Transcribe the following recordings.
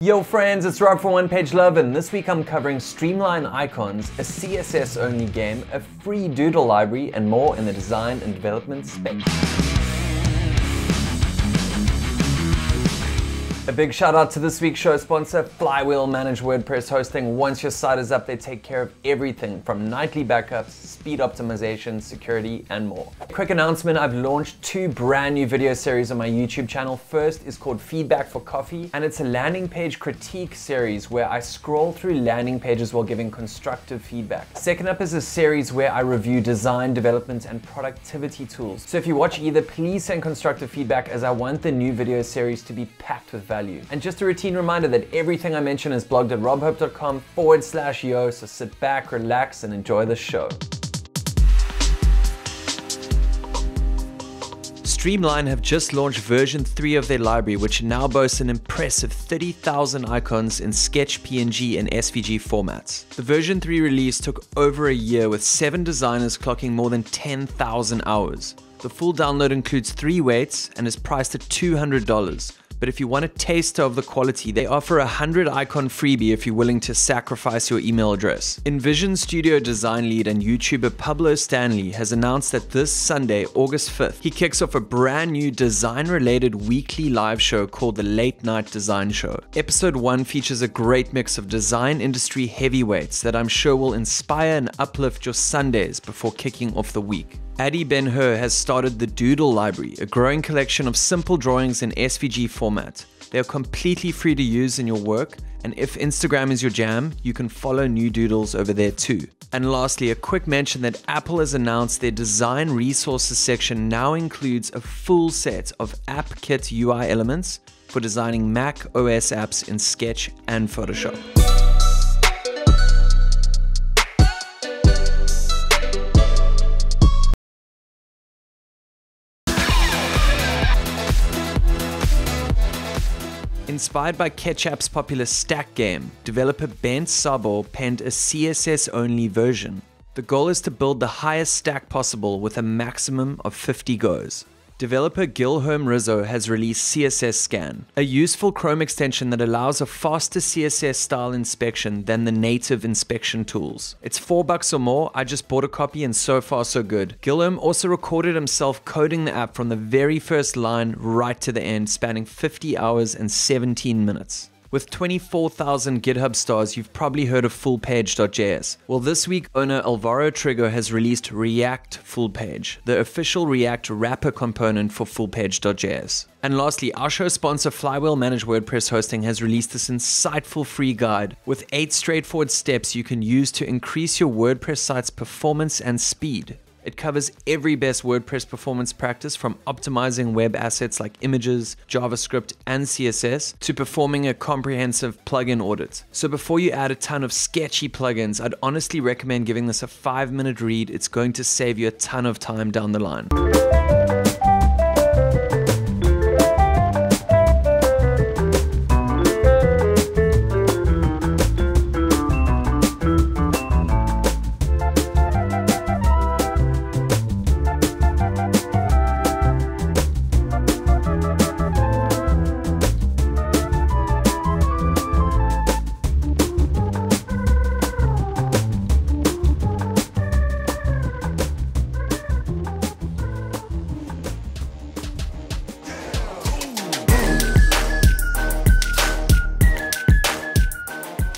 Yo friends, it's Rob from One Page Love, and this week I'm covering Streamline Icons, a CSS only game, a free Doodle library, and more in the design and development space. A big shout out to this week's show sponsor, Flywheel Managed WordPress Hosting. Once your site is up, they take care of everything from nightly backups, speed optimization, security, and more. Quick announcement, I've launched 2 brand new video series on my YouTube channel. First is called Feedback for Coffee, and it's a landing page critique series where I scroll through landing pages while giving constructive feedback. Second up is a series where I review design, development, and productivity tools. So if you watch either, please send constructive feedback, as I want the new video series to be packed with value. And just a routine reminder that everything I mention is blogged at robhope.com/yo, so sit back, relax, and enjoy the show. Streamline have just launched version 3 of their library, which now boasts an impressive 30,000 icons in Sketch, PNG, and SVG formats. The version 3 release took over a year, with 7 designers clocking more than 10,000 hours. The full download includes 3 weights and is priced at $200. But if you want a taster of the quality, they offer a 100 icon freebie if you're willing to sacrifice your email address. InVision Studio design lead and YouTuber Pablo Stanley has announced that this Sunday, August 5th, he kicks off a brand new design-related weekly live show called the Late Night Design Show. Episode 1 features a great mix of design industry heavyweights that I'm sure will inspire and uplift your Sundays before kicking off the week. Adi Ben-Hur has started the Doodle library, a growing collection of simple drawings in SVG format. They are completely free to use in your work, and if Instagram is your jam, you can follow new doodles over there too. And lastly, a quick mention that Apple has announced their design resources section now includes a full set of AppKit UI elements for designing Mac OS apps in Sketch and Photoshop. Inspired by Ketchup's popular stack game, developer Ben Sabo penned a CSS-only version. The goal is to build the highest stack possible with a maximum of 50 goes. Developer Gilherme Rizzo has released CSS Scan, a useful Chrome extension that allows a faster CSS style inspection than the native inspection tools. It's $4 or more. I just bought a copy and so far so good. Gilherme also recorded himself coding the app from the very first line right to the end, spanning 50 hours and 17 minutes. With 24,000 GitHub stars, you've probably heard of fullPage.js. Well, this week, owner Alvaro Trigo has released React fullPage, the official React wrapper component for fullPage.js. And lastly, our show sponsor Flywheel Managed WordPress Hosting has released this insightful free guide with 8 straightforward steps you can use to increase your WordPress site's performance and speed. It covers every best WordPress performance practice, from optimizing web assets like images, JavaScript, and CSS to performing a comprehensive plugin audit. So before you add a ton of sketchy plugins, I'd honestly recommend giving this a 5-minute read. It's going to save you a ton of time down the line.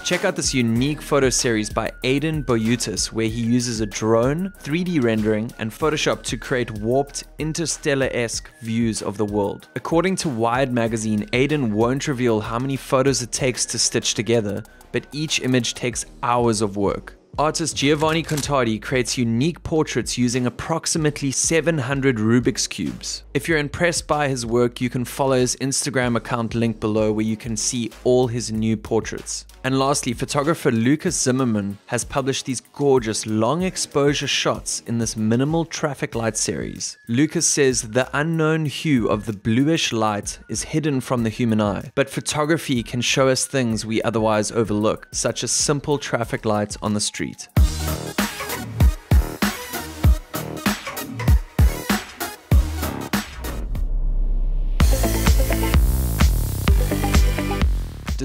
Check out this unique photo series by Aidan Boyutis, where he uses a drone, 3D rendering, and Photoshop to create warped, interstellar-esque views of the world. According to Wired magazine, Aidan won't reveal how many photos it takes to stitch together, but each image takes hours of work. Artist Giovanni Contardi creates unique portraits using approximately 700 Rubik's Cubes. If you're impressed by his work, you can follow his Instagram account linked below, where you can see all his new portraits. And lastly, photographer Lukasz Zimmerman has published these gorgeous long exposure shots in this minimal traffic light series. Lukasz says the unknown hue of the bluish light is hidden from the human eye, but photography can show us things we otherwise overlook, such as simple traffic lights on the street.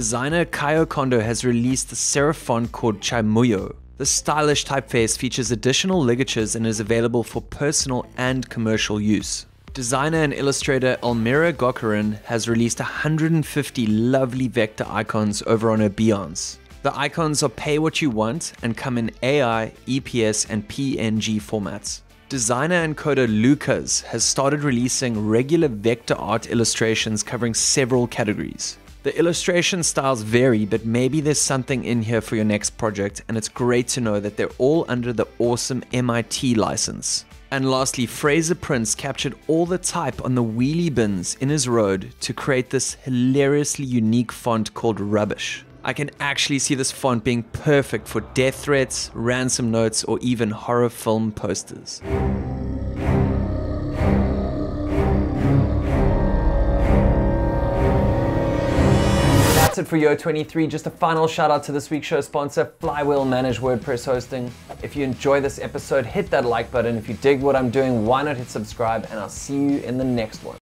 Designer Kaio Kondo has released the serif font called Chaimuyo. The stylish typeface features additional ligatures and is available for personal and commercial use. Designer and illustrator Elmira Gokarin has released 150 lovely vector icons over on her Behance. The icons are pay what you want and come in AI, EPS, and PNG formats. Designer and coder Lukasz has started releasing regular vector art illustrations covering several categories. The illustration styles vary, but maybe there's something in here for your next project, and it's great to know that they're all under the awesome MIT license. And lastly, Frazer Prince captured all the type on the wheelie bins in his road to create this hilariously unique font called Rubbish. I can actually see this font being perfect for death threats, ransom notes, or even horror film posters. That's it for E23. Just a final shout out to this week's show sponsor, Flywheel Managed WordPress Hosting. If you enjoy this episode, hit that like button. If you dig what I'm doing, why not hit subscribe? And I'll see you in the next one.